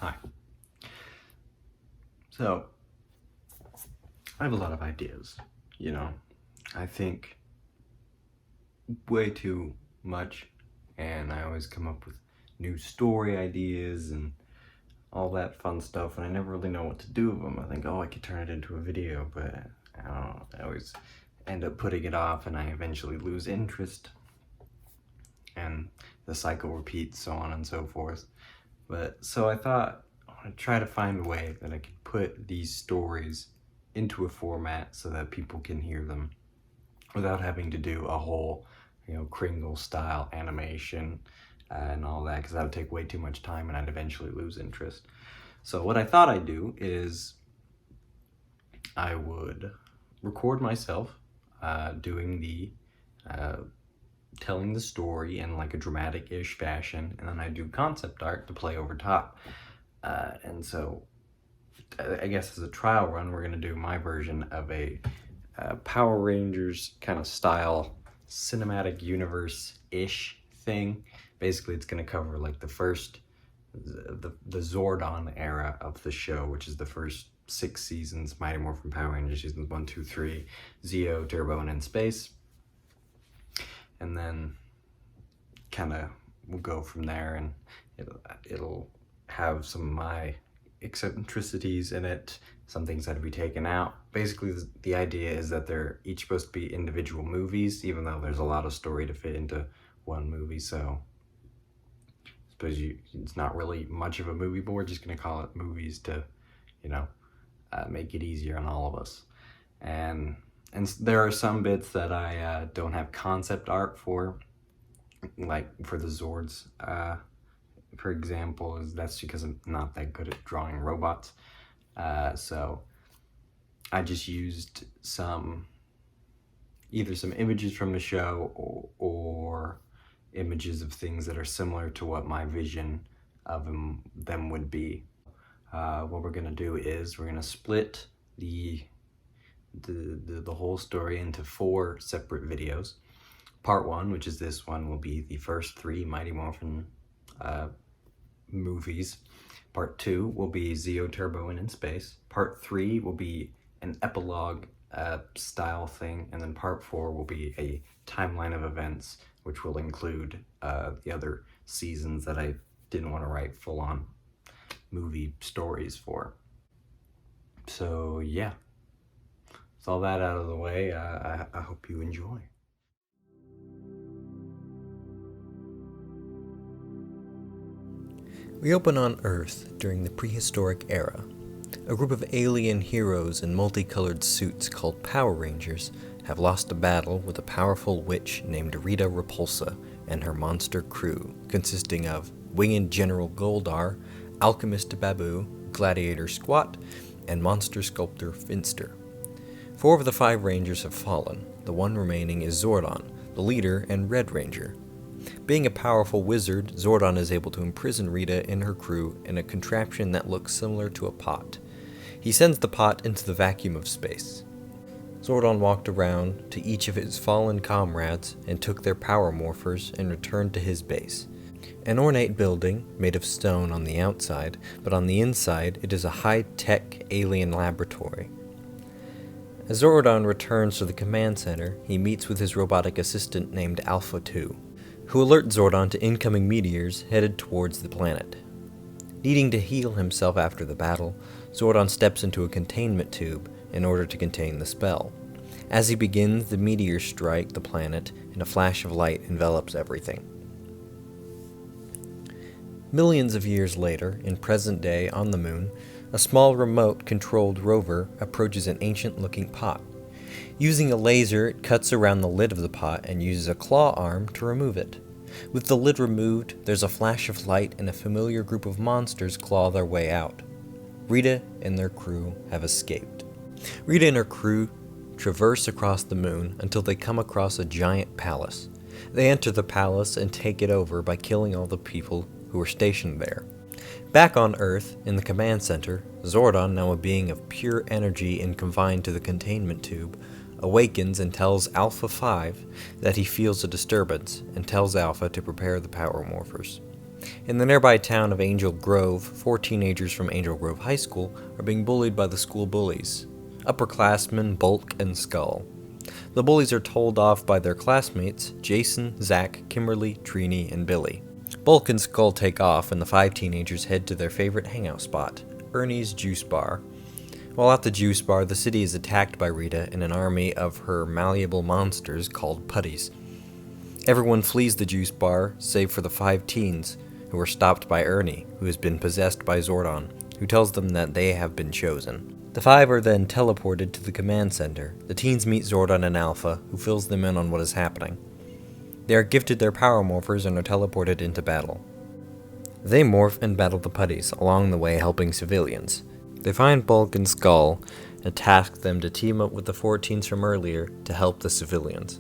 Hi. So, I have a lot of ideas, I think way too much, and I always come up with new story ideas and all that fun stuff, and I never really know what to do with them. I think, oh, I could turn it into a video, but I don't know, I always end up putting it off, and I eventually lose interest, and the cycle repeats, so on and so forth. So I thought, I want to try to find a way that I could put these stories into a format so that people can hear them without having to do a whole, Kringle style animation and all that, because that would take way too much time and I'd eventually lose interest. So what I thought I'd do is I would record myself doing the telling the story in like a dramatic-ish fashion, and then I do concept art to play over top. And so I guess as a trial run, we're going to do my version of a Power Rangers kind of style cinematic universe-ish thing. Basically, it's going to cover like the Zordon era of the show, which is the first 6 seasons, Mighty Morphin Power Rangers seasons 1, 2, 3, Zeo, Turbo, and In Space. And then kind of we'll go from there, and it'll have some of my eccentricities in it, some things that would be taken out. Basically, the idea is that they're each supposed to be individual movies, even though there's a lot of story to fit into one movie. So I suppose it's not really much of a movie, but we're just going to call it movies to, make it easier on all of us. And there are some bits that I don't have concept art for, like for the Zords, for example, that's because I'm not that good at drawing robots. So I just used either some images from the show or images of things that are similar to what my vision of them would be. What we're gonna do is we're gonna split the whole story into 4 separate videos. Part 1, which is this one, will be the first 3 Mighty Morphin movies. Part 2 will be Zeo, Turbo, and In Space. Part 3 will be an epilogue style thing, and then Part 4 will be a timeline of events, which will include the other seasons that I didn't want to write full-on movie stories for. So yeah, with all that out of the way, I hope you enjoy. We open on Earth during the prehistoric era. A group of alien heroes in multicolored suits called Power Rangers have lost a battle with a powerful witch named Rita Repulsa and her monster crew, consisting of Winged General Goldar, Alchemist Babu, Gladiator Squat, and Monster Sculptor Finster. 4 of the 5 Rangers have fallen. The one remaining is Zordon, the leader and Red Ranger. Being a powerful wizard, Zordon is able to imprison Rita and her crew in a contraption that looks similar to a pot. He sends the pot into the vacuum of space. Zordon walked around to each of his fallen comrades and took their power morphers and returned to his base. An ornate building, made of stone on the outside, but on the inside it is a high-tech alien laboratory. As Zordon returns to the command center, he meets with his robotic assistant named Alpha 2, who alerts Zordon to incoming meteors headed towards the planet. Needing to heal himself after the battle, Zordon steps into a containment tube in order to contain the spell. As he begins, the meteors strike the planet, and a flash of light envelops everything. Millions of years later, in present day on the moon, a small remote-controlled rover approaches an ancient-looking pot. Using a laser, it cuts around the lid of the pot and uses a claw arm to remove it. With the lid removed, there's a flash of light and a familiar group of monsters claw their way out. Rita and their crew have escaped. Rita and her crew traverse across the moon until they come across a giant palace. They enter the palace and take it over by killing all the people who were stationed there. Back on Earth, in the command center, Zordon, now a being of pure energy and confined to the containment tube, awakens and tells Alpha 5 that he feels a disturbance and tells Alpha to prepare the power morphers. In the nearby town of Angel Grove, 4 teenagers from Angel Grove High School are being bullied by the school bullies, upperclassmen Bulk and Skull. The bullies are told off by their classmates, Jason, Zach, Kimberly, Trini, and Billy. Bulk and Skull take off, and the 5 teenagers head to their favorite hangout spot, Ernie's Juice Bar. While at the juice bar, the city is attacked by Rita and an army of her malleable monsters called putties. Everyone flees the juice bar, save for the 5 teens, who are stopped by Ernie, who has been possessed by Zordon, who tells them that they have been chosen. The 5 are then teleported to the command center. The teens meet Zordon and Alpha, who fills them in on what is happening. They are gifted their power morphers and are teleported into battle. They morph and battle the putties, along the way helping civilians. They find Bulk and Skull and task them to team up with the 4 teens from earlier to help the civilians.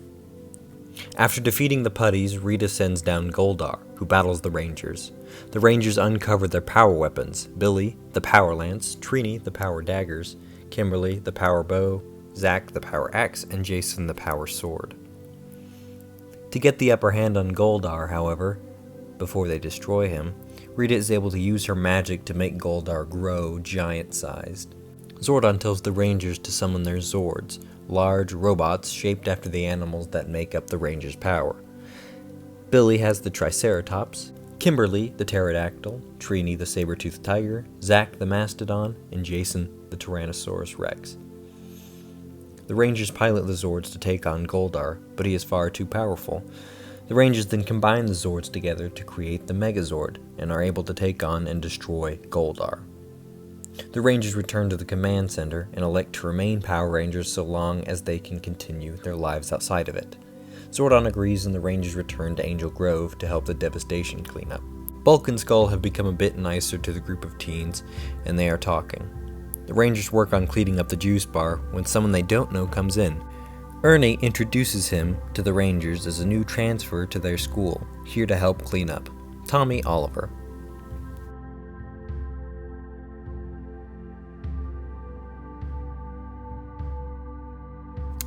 After defeating the putties, Rita sends down Goldar, who battles the Rangers. The Rangers uncover their power weapons: Billy, the power lance; Trini, the power daggers; Kimberly, the power bow; Zach, the power axe; and Jason, the power sword. To get the upper hand on Goldar, however, before they destroy him, Rita is able to use her magic to make Goldar grow giant-sized. Zordon tells the Rangers to summon their Zords, large robots shaped after the animals that make up the Rangers' power. Billy has the Triceratops, Kimberly the Pterodactyl, Trini the saber-toothed tiger, Zach the Mastodon, and Jason the Tyrannosaurus Rex. The Rangers pilot the Zords to take on Goldar, but he is far too powerful. The Rangers then combine the Zords together to create the megazord, and are able to take on and destroy Goldar. The Rangers return to the command center and elect to remain Power Rangers so long as they can continue their lives outside of it. Zordon agrees, and the Rangers return to Angel Grove to help the devastation cleanup. Bulk and Skull have become a bit nicer to the group of teens, and they are talking. The Rangers work on cleaning up the juice bar when someone they don't know comes in. Ernie introduces him to the Rangers as a new transfer to their school, here to help clean up: Tommy Oliver.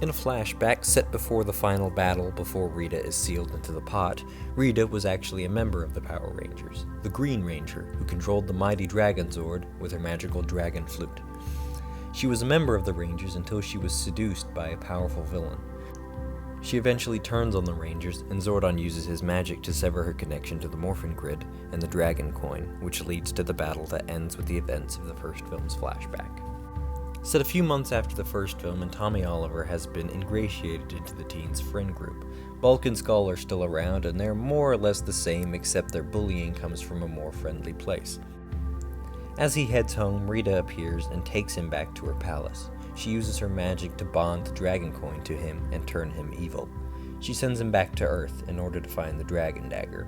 In a flashback set before the final battle, before Rita is sealed into the pot, Rita was actually a member of the Power Rangers, the Green Ranger, who controlled the mighty Dragonzord with her magical dragon flute. She was a member of the Rangers until she was seduced by a powerful villain. She eventually turns on the Rangers, and Zordon uses his magic to sever her connection to the Morphin Grid and the Dragon Coin, which leads to the battle that ends with the events of the first film's flashback. Set a few months after the first film, and Tommy Oliver has been ingratiated into the teens' friend group. Bulk and Skull are still around, and they're more or less the same, except their bullying comes from a more friendly place. As he heads home, Rita appears and takes him back to her palace. She uses her magic to bond the Dragon Coin to him and turn him evil. She sends him back to Earth in order to find the Dragon Dagger.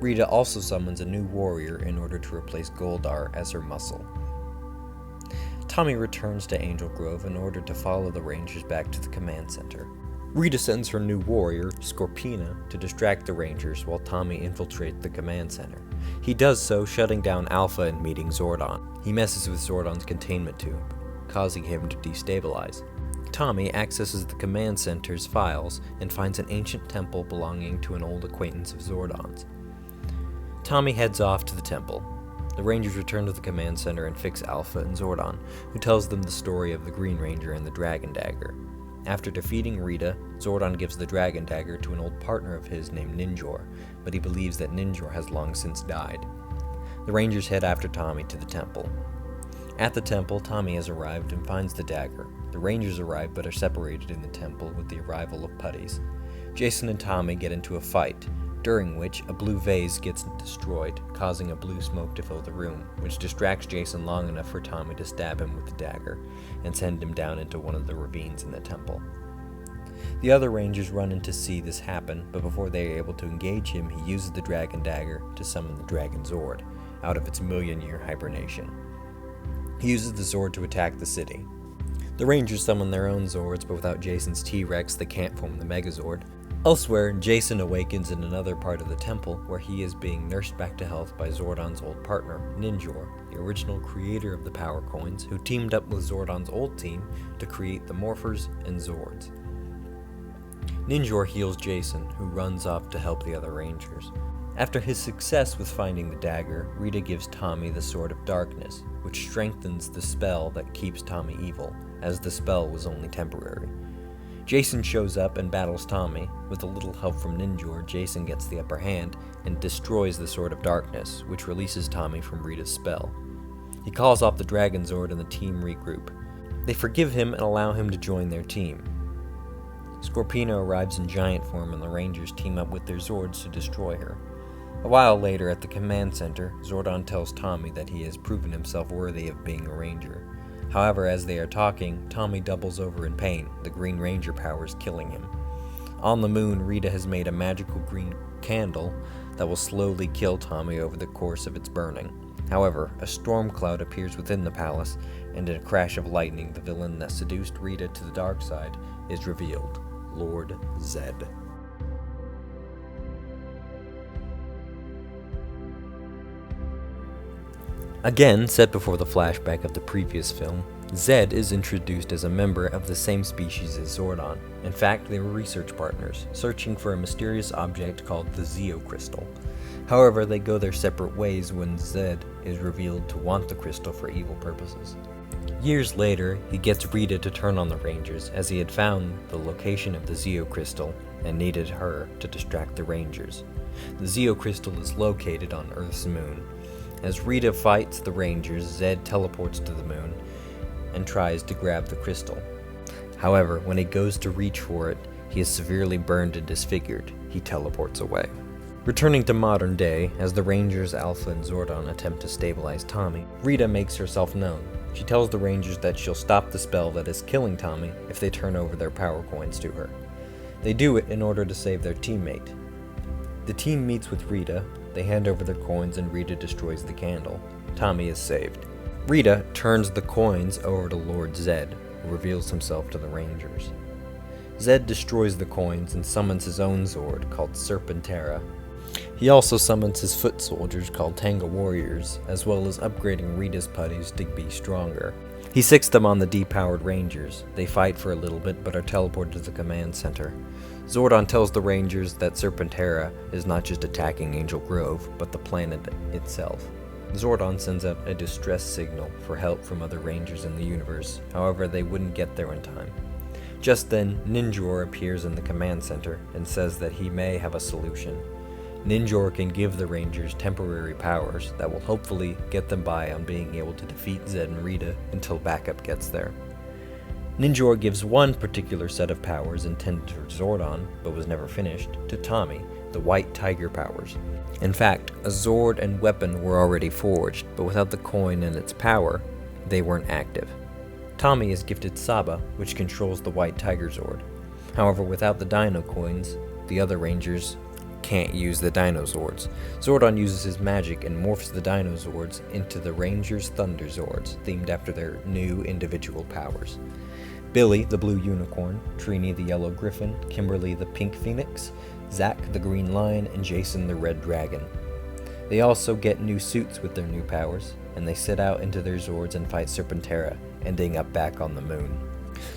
Rita also summons a new warrior in order to replace Goldar as her muscle. Tommy returns to Angel Grove in order to follow the Rangers back to the command center. Rita sends her new warrior, Scorpina, to distract the Rangers while Tommy infiltrates the command center. He does so, shutting down Alpha and meeting Zordon. He messes with Zordon's containment tube, causing him to destabilize. Tommy accesses the command center's files and finds an ancient temple belonging to an old acquaintance of Zordon's. Tommy heads off to the temple. The Rangers return to the command center and fix Alpha and Zordon, who tells them the story of the Green Ranger and the Dragon Dagger. After defeating Rita, Zordon gives the Dragon Dagger to an old partner of his named Ninjor, but he believes that Ninjor has long since died. The Rangers head after Tommy to the temple. At the temple, Tommy has arrived and finds the dagger. The Rangers arrive but are separated in the temple with the arrival of putties. Jason and Tommy get into a fight, during which a blue vase gets destroyed, causing a blue smoke to fill the room, which distracts Jason long enough for Tommy to stab him with the dagger and send him down into one of the ravines in the temple. The other Rangers run in to see this happen, but before they are able to engage him, he uses the Dragon Dagger to summon the Dragonzord out of its million-year hibernation. He uses the Zord to attack the city. The Rangers summon their own Zords, but without Jason's T-Rex, they can't form the Megazord. Elsewhere, Jason awakens in another part of the temple, where he is being nursed back to health by Zordon's old partner, Ninjor, the original creator of the Power Coins, who teamed up with Zordon's old team to create the Morphers and Zords. Ninjor heals Jason, who runs off to help the other Rangers. After his success with finding the dagger, Rita gives Tommy the Sword of Darkness, which strengthens the spell that keeps Tommy evil, as the spell was only temporary. Jason shows up and battles Tommy. With a little help from Ninjor, Jason gets the upper hand and destroys the Sword of Darkness, which releases Tommy from Rita's spell. He calls off the Dragonzord and the team regroup. They forgive him and allow him to join their team. Scorpina arrives in giant form and the Rangers team up with their Zords to destroy her. A while later at the command center, Zordon tells Tommy that he has proven himself worthy of being a Ranger. However, as they are talking, Tommy doubles over in pain, the Green Ranger powers killing him. On the moon, Rita has made a magical green candle that will slowly kill Tommy over the course of its burning. However, a storm cloud appears within the palace, and in a crash of lightning, the villain that seduced Rita to the dark side is revealed, Lord Zed. Again, set before the flashback of the previous film, Zed is introduced as a member of the same species as Zordon. In fact, they were research partners, searching for a mysterious object called the Zeo Crystal. However, they go their separate ways when Zed is revealed to want the crystal for evil purposes. Years later, he gets Rita to turn on the Rangers, as he had found the location of the Zeo Crystal and needed her to distract the Rangers. The Zeo Crystal is located on Earth's moon. As Rita fights the Rangers, Zed teleports to the moon and tries to grab the crystal. However, when he goes to reach for it, he is severely burned and disfigured. He teleports away. Returning to modern day, as the Rangers Alpha and Zordon attempt to stabilize Tommy, Rita makes herself known. She tells the Rangers that she'll stop the spell that is killing Tommy if they turn over their power coins to her. They do it in order to save their teammate. The team meets with Rita. They hand over their coins and Rita destroys the candle. Tommy is saved. Rita turns the coins over to Lord Zed, who reveals himself to the Rangers. Zed destroys the coins and summons his own Zord called Serpentera. He also summons his foot soldiers called Tanga Warriors, as well as upgrading Rita's putties to be stronger. He sicks them on the depowered Rangers. They fight for a little bit but are teleported to the command center. Zordon tells the Rangers that Serpentera is not just attacking Angel Grove, but the planet itself. Zordon sends out a distress signal for help from other Rangers in the universe, however they wouldn't get there in time. Just then, Ninjor appears in the command center and says that he may have a solution. Ninjor can give the Rangers temporary powers that will hopefully get them by on being able to defeat Zed and Rita until backup gets there. Ninjor gives one particular set of powers intended for Zordon, but was never finished, to Tommy, the White Tiger powers. In fact, a Zord and weapon were already forged, but without the coin and its power, they weren't active. Tommy is gifted Saba, which controls the White Tigerzord. However, without the Dino coins, the other Rangers can't use the Dinozords. Zordon uses his magic and morphs the Dinozords into the Rangers' Thunderzords, themed after their new individual powers. Billy, the Blue Unicorn, Trini, the Yellow Griffin, Kimberly, the Pink Phoenix, Zack, the Green Lion, and Jason, the Red Dragon. They also get new suits with their new powers, and they set out into their Zords and fight Serpentera, ending up back on the moon.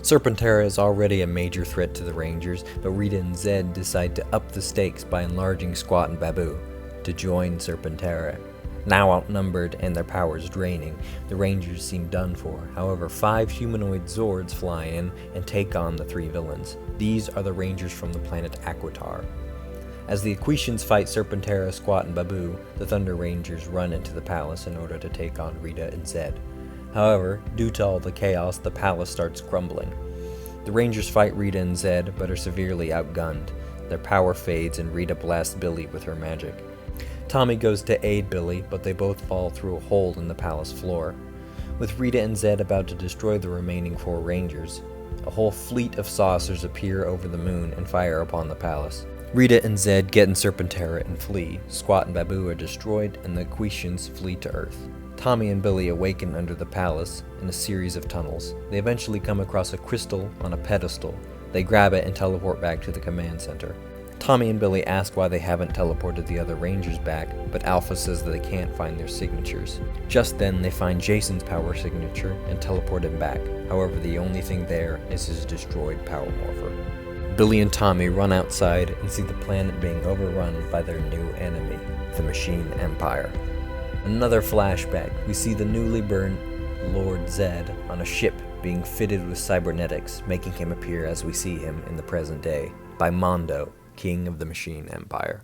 Serpentera is already a major threat to the Rangers, but Rita and Zed decide to up the stakes by enlarging Squat and Babu to join Serpentera. Now outnumbered and their powers draining, the Rangers seem done for. However, 5 humanoid Zords fly in and take on the 3 villains. These are the Rangers from the planet Aquitar. As the Aquitians fight Serpentera, Squat, and Babu, the Thunder Rangers run into the palace in order to take on Rita and Zed. However, due to all the chaos, the palace starts crumbling. The Rangers fight Rita and Zed, but are severely outgunned. Their power fades and Rita blasts Billy with her magic. Tommy goes to aid Billy, but they both fall through a hole in the palace floor. With Rita and Zed about to destroy the remaining 4 Rangers, a whole fleet of saucers appear over the moon and fire upon the palace. Rita and Zed get in Serpentera and flee. Squat and Babu are destroyed, and the Aquitians flee to Earth. Tommy and Billy awaken under the palace in a series of tunnels. They eventually come across a crystal on a pedestal. They grab it and teleport back to the command center. Tommy and Billy ask why they haven't teleported the other Rangers back, but Alpha says that they can't find their signatures. Just then, they find Jason's power signature and teleport him back. However, the only thing there is his destroyed power morpher. Billy and Tommy run outside and see the planet being overrun by their new enemy, the Machine Empire. Another flashback, we see the newly born Lord Zed on a ship being fitted with cybernetics, making him appear as we see him in the present day, by Mondo, king of the Machine Empire.